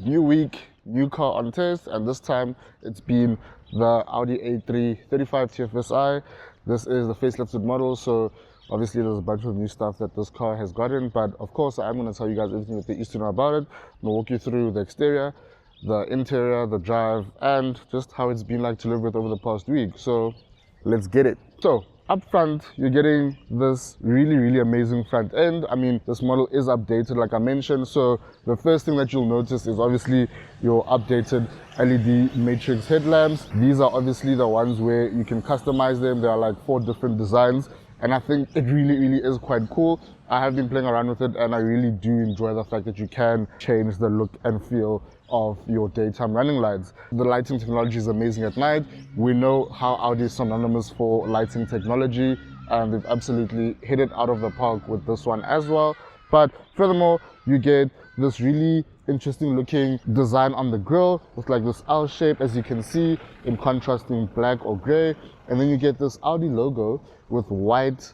New week, new car on test, and this time it's been the Audi A3 35 TFSI. This is the facelifted model, so obviously there's a bunch of new stuff that this car has gotten, but of course I'm going to tell you guys everything that there is to know about it. I'm going to walk you through the exterior, the interior, the drive, and just how it's been like to live with over the past week. So let's get it. So up front, you're getting this really amazing front end. I mean, this model is updated like I mentioned, so the first thing that you'll notice is obviously your updated LED matrix headlamps. These are obviously the ones where you can customize them. There are like 4 different designs, and I think it really is quite cool. I have been playing around with it, and I really do enjoy the fact that you can change the look and feel of your daytime running lights. The lighting technology is amazing at night. We know how Audi is synonymous for lighting technology, and they've absolutely hit it out of the park with this one as well. But furthermore, you get this really interesting looking design on the grille with like this L shape, as you can see, in contrasting black or gray. And then you get this Audi logo with white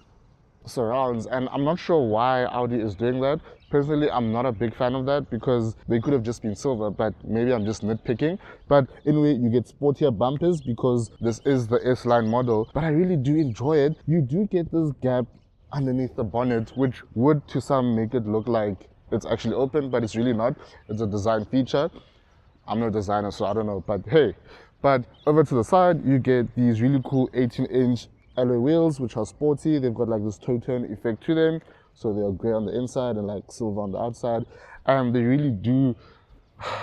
surrounds, and I'm not sure why Audi is doing that. Personally, I'm not a big fan of that because they could have just been silver, but maybe I'm just nitpicking. But anyway, you get sportier bumpers because this is the S-Line model, but I really do enjoy it. You do get this gap underneath the bonnet, which would to some make it look like it's actually open, but it's really not. It's a design feature. I'm no designer, so I don't know, but hey. But over to the side, you get these really cool 18-inch alloy wheels, which are sporty. They've got like this toe tone effect to them, so they are gray on the inside and like silver on the outside, and they really do,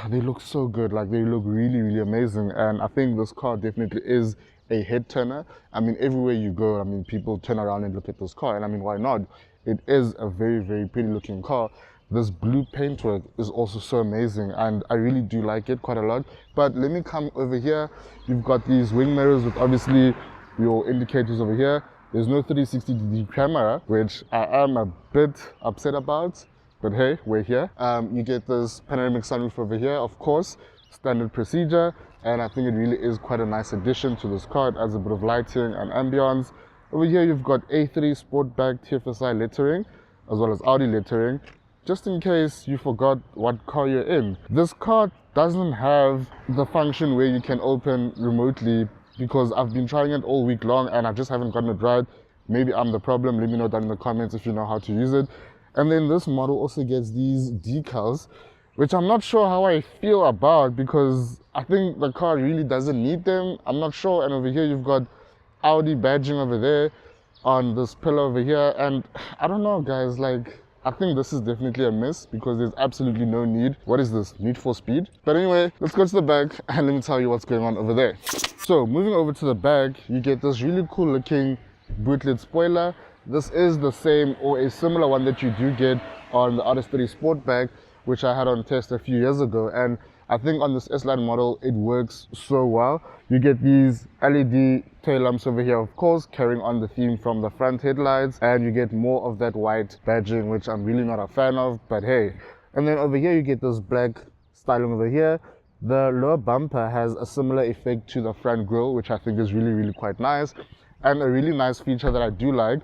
they look so good. Like, they look really amazing, and I think this car definitely is a head turner. I mean, everywhere you go, I mean, people turn around and look at this car, and I mean, why not? It is a very pretty looking car. This blue paintwork is also so amazing, and I really do like it quite a lot. But let me come over here. You've got these wing mirrors with obviously your indicators over here. There's no 360-degree camera, which I am a bit upset about, but hey, we're here. You get this panoramic sunroof over here, of course, standard procedure, and I think it really is quite a nice addition to this car. It adds a bit of lighting and ambience. Over here, you've got A3 Sportback TFSI lettering, as well as Audi lettering, just in case you forgot what car you're in. This car doesn't have the function where you can open remotely, because I've been trying it all week long and I just haven't gotten it right. Maybe I'm the problem. Let me know down in the comments if you know how to use it. And then this model also gets these decals, which I'm not sure how I feel about, because I think the car really doesn't need them. I'm not sure. And over here you've got Audi badging over there on this pillar over here, and I don't know, guys, like, I think this is definitely a miss because there's absolutely no need. What is this? Need for speed? But anyway, let's go to the back and let me tell you what's going on over there. So moving over to the back, you get this really cool looking boot lid spoiler. This is the same or a similar one that you do get on the Audi A3 Sportback, which I had on test a few years ago. And I think on this S-Line model, it works so well. You get these LED tail lamps over here, of course, carrying on the theme from the front headlights, and you get more of that white badging, which I'm really not a fan of, but hey. And then over here, you get this black styling over here. The lower bumper has a similar effect to the front grille, which I think is really quite nice. And a really nice feature that I do like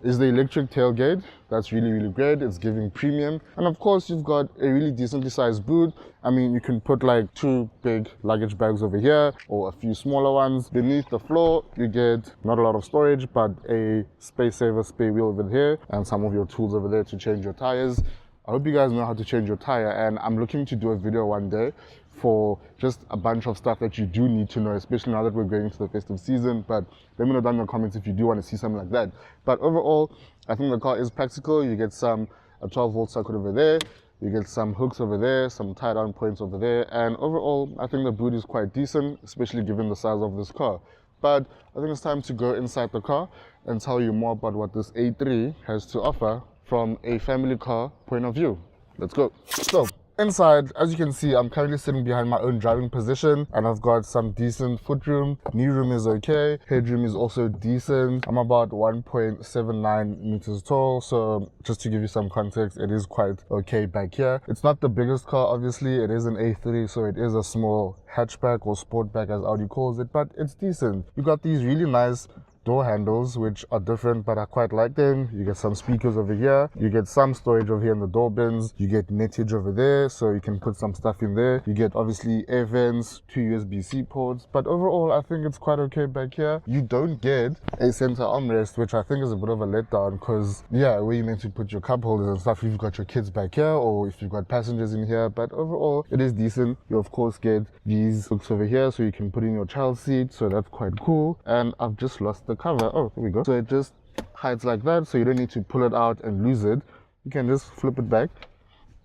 is the electric tailgate. That's really great. It's giving premium. And of course, you've got a really decently sized boot. I mean, you can put like 2 big luggage bags over here or a few smaller ones. Beneath the floor, you get not a lot of storage, but a space saver spare wheel over here and some of your tools over there to change your tires. I hope you guys know how to change your tire, and I'm looking to do a video one day for just a bunch of stuff that you do need to know, especially now that we're going into the festive season. But let me know down in the comments if you do want to see something like that. But overall, I think the car is practical. You get a 12-volt socket over there, you get some hooks over there, some tie-down points over there, and overall, I think the boot is quite decent, especially given the size of this car. But I think it's time to go inside the car and tell you more about what this A3 has to offer from a family car point of view. Let's go. So inside, as you can see, I'm currently sitting behind my own driving position, and I've got some decent footroom. Knee room is okay. Headroom is also decent. I'm about 1.79 meters tall, so just to give you some context, it is quite okay back here. It's not the biggest car, obviously. It is an A3, so it is a small hatchback or sportback as Audi calls it, but it's decent. You got these really nice door handles, which are different, but I quite like them. You get some speakers over here. You get some storage over here in the door bins. You get nettage over there, so you can put some stuff in there. You get obviously air vents, 2 USB-C ports, but overall, I think it's quite okay back here. You don't get a center armrest, which I think is a bit of a letdown, because yeah, where you meant to put your cup holders and stuff, you've got your kids back here, or if you've got passengers in here, but overall, it is decent. You of course get these hooks over here, so you can put in your child seat, so that's quite cool. And I've just lost the cover. Oh, there we go. So it just hides like that, so you don't need to pull it out and lose it. You can just flip it back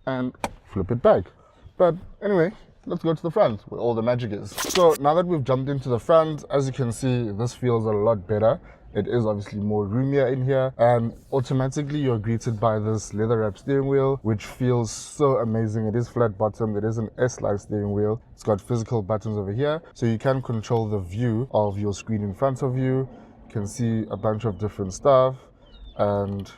and flip it back. But anyway, let's go to the front where all the magic is. So now that we've jumped into the front, as you can see, this feels a lot better. It is obviously more roomier in here, and automatically you're greeted by this leather wrap steering wheel, which feels so amazing. It is flat bottomed. It is an S-like steering wheel. It's got physical buttons over here, so you can control the view of your screen in front of you. You can see a bunch of different stuff, and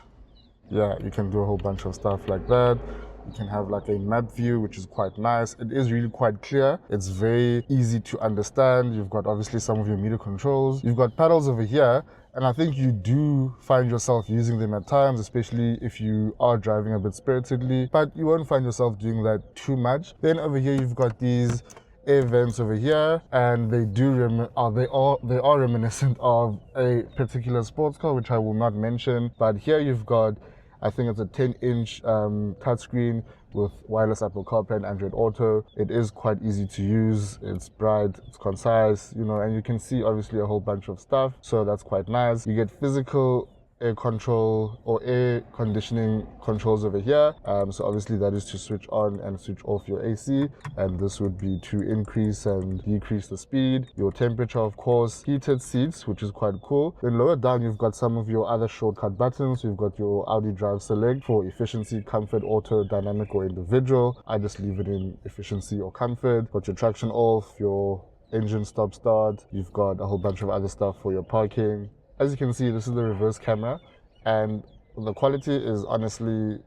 yeah, you can do a whole bunch of stuff like that. You can have like a map view, which is quite nice. It is really quite clear. It's very easy to understand. You've got obviously some of your meter controls. You've got paddles over here, and I think you do find yourself using them at times, especially if you are driving a bit spiritedly, but you won't find yourself doing that too much. Then over here, you've got these air vents over here, and they are reminiscent of a particular sports car, which I will not mention. But here you've got, I think it's a 10-inch touchscreen with wireless Apple CarPlay and Android Auto. It is quite easy to use. It's bright, it's concise, you know, and you can see obviously a whole bunch of stuff. So that's quite nice. You get physical air control or air conditioning controls over here. So obviously that is to switch on and switch off your AC, and this would be to increase and decrease the speed. Your temperature, of course, heated seats, which is quite cool. Then lower down, you've got some of your other shortcut buttons. You've got your Audi Drive Select for efficiency, comfort, auto, dynamic, or individual. I just leave it in efficiency or comfort. Got your traction off, your engine stop start. You've got a whole bunch of other stuff for your parking. As you can see, this is the reverse camera, and the quality is honestly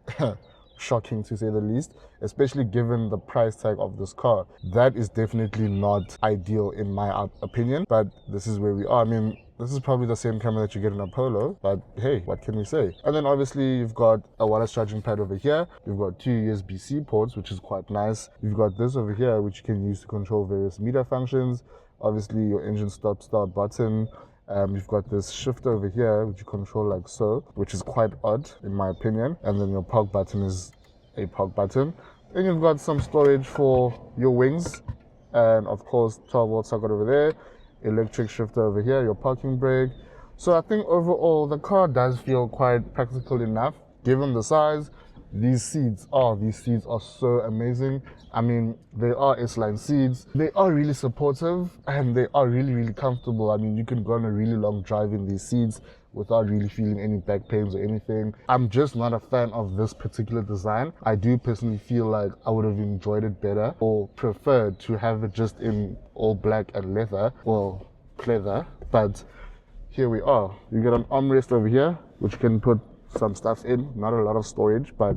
shocking to say the least, especially given the price tag of this car. That is definitely not ideal in my opinion, but this is where we are. I mean, this is probably the same camera that you get in a Polo, but hey, what can we say? And then obviously you've got a wireless charging pad over here. You've got 2 USB-C ports, which is quite nice. You've got this over here, which you can use to control various meter functions. Obviously your engine stop-start button. You've got this shifter over here, which you control like so, which is quite odd in my opinion. And then your park button is a park button. Then you've got some storage for your wings, and of course 12-volt socket over there, electric shifter over here, your parking brake. So I think overall the car does feel quite practical enough given the size. These seats are so amazing. I mean, they are S-line seats. They are really supportive, and they are really, really comfortable. I mean, you can go on a really long drive in these seats without really feeling any back pains or anything. I'm just not a fan of this particular design. I do personally feel like I would have enjoyed it better or preferred to have it just in all black and leather, well, pleather. But here we are. You get an armrest over here, which you can put some stuff in. Not a lot of storage, but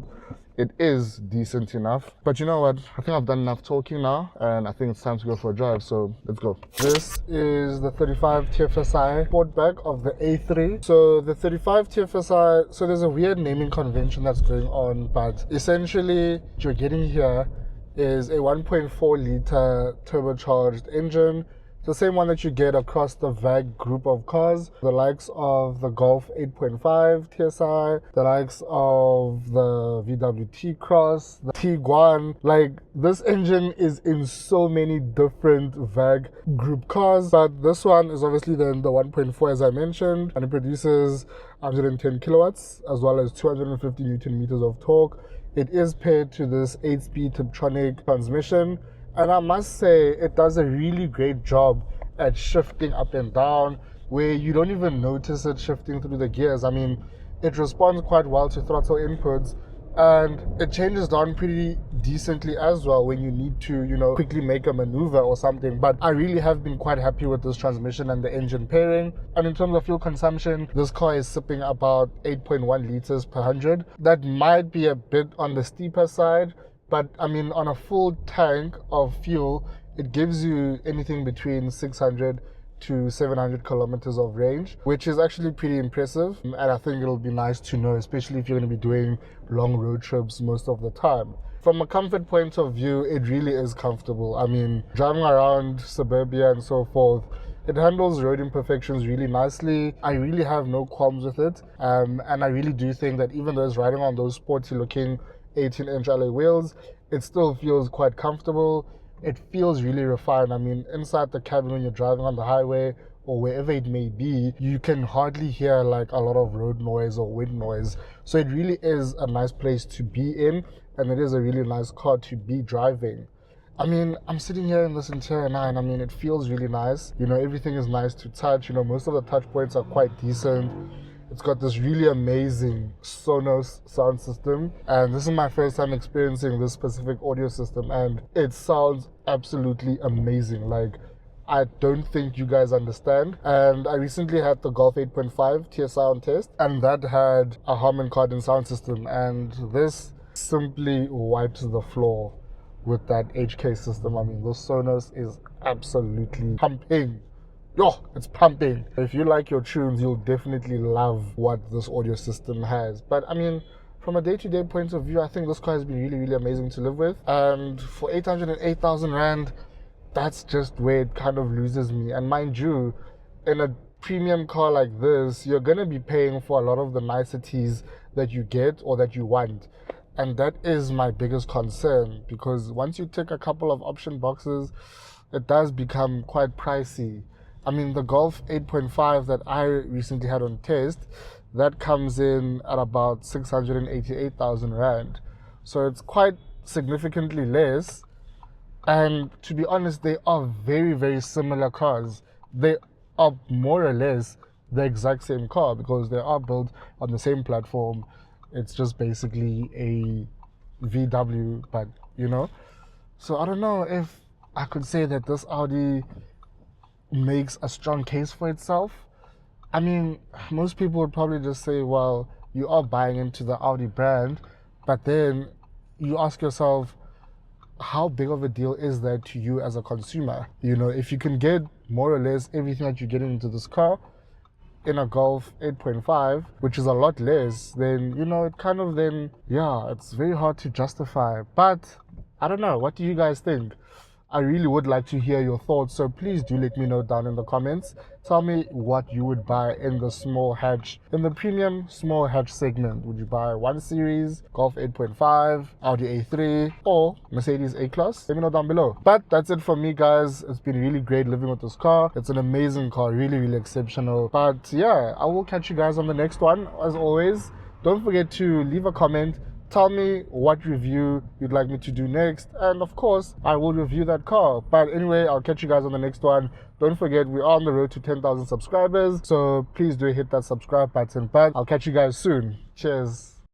it is decent enough. But you know what, I think I've done enough talking now, and I think it's time to go for a drive, so let's go. This is the 35 TFSI Sportback of the A3. So the 35 TFSI, so there's a weird naming convention that's going on, but essentially what you're getting here is a 1.4 liter turbocharged engine, the same one that you get across the VAG group of cars, the likes of the Golf 8.5 TSI, the likes of the VW T-Cross, the Tiguan. Like, this engine is in so many different VAG group cars, but this one is obviously then the 1.4 as I mentioned, and it produces 110 kilowatts as well as 250 Newton meters of torque. It is paired to this 8-speed Tiptronic transmission, and I must say it does a really great job at shifting up and down where you don't even notice it shifting through the gears. I mean, it responds quite well to throttle inputs, and it changes down pretty decently as well when you need to, you know, quickly make a maneuver or something. But I really have been quite happy with this transmission and the engine pairing. And in terms of fuel consumption, this car is sipping about 8.1 liters per 100. That might be a bit on the steeper side, but I mean, on a full tank of fuel, it gives you anything between 600 to 700 kilometers of range, which is actually pretty impressive. And I think it'll be nice to know, especially if you're going to be doing long road trips most of the time. From a comfort point of view, it really is comfortable. I mean, driving around suburbia and so forth, it handles road imperfections really nicely. I really have no qualms with it. And I really do think that even though it's riding on those sporty looking 18-inch alloy wheels, it still feels quite comfortable. It feels really refined. I mean, inside the cabin when you're driving on the highway or wherever it may be, you can hardly hear like a lot of road noise or wind noise. So it really is a nice place to be in, and it is a really nice car to be driving. I mean, I'm sitting here in this interior now, and I mean, it feels really nice. You know, everything is nice to touch. You know, most of the touch points are quite decent. It's got this really amazing Sonos sound system, and this is my first time experiencing this specific audio system, and it sounds absolutely amazing. Like, I don't think you guys understand. And I recently had the Golf 8.5 TSI on test, and that had a Harman Kardon sound system, and this simply wipes the floor with that HK system. I mean, the Sonos is absolutely pumping. Yo, it's pumping. If you like your tunes, you'll definitely love what this audio system has. But I mean, from a day-to-day point of view, I think this car has been really, really amazing to live with. And for 808,000 Rand, that's just where it kind of loses me. And mind you, in a premium car like this, you're gonna be paying for a lot of the niceties that you get or that you want. And that is my biggest concern, because once you tick a couple of option boxes, it does become quite pricey. I mean, the Golf 8.5 that I recently had on test, that comes in at about 688,000 Rand. So it's quite significantly less. And to be honest, they are very, very similar cars. They are more or less the exact same car because they are built on the same platform. It's just basically a VW, but you know. So I don't know if I could say that this Audi makes a strong case for itself. I mean, most people would probably just say, well, you are buying into the Audi brand, but then you ask yourself, how big of a deal is that to you as a consumer? You know, if you can get more or less everything that you're getting into this car in a Golf 8.5, which is a lot less, then, you know, it kind of then, yeah, it's very hard to justify. But I don't know, what do you guys think? I really would like to hear your thoughts, so please do let me know down in the comments. Tell me what you would buy in the small hatch, in the premium small hatch segment. Would you buy 1 Series, Golf 8.5, Audi A3, or Mercedes A-Class? Let me know down below. But that's it from me, guys. It's been really great living with this car. It's an amazing car, really, really exceptional. But yeah, I will catch you guys on the next one. As always, don't forget to leave a comment. Tell me what review you'd like me to do next, and of course I will review that car. But anyway, I'll catch you guys on the next one. Don't forget, we are on the road to 10,000 subscribers, so please do hit that subscribe button. But I'll catch you guys soon. Cheers.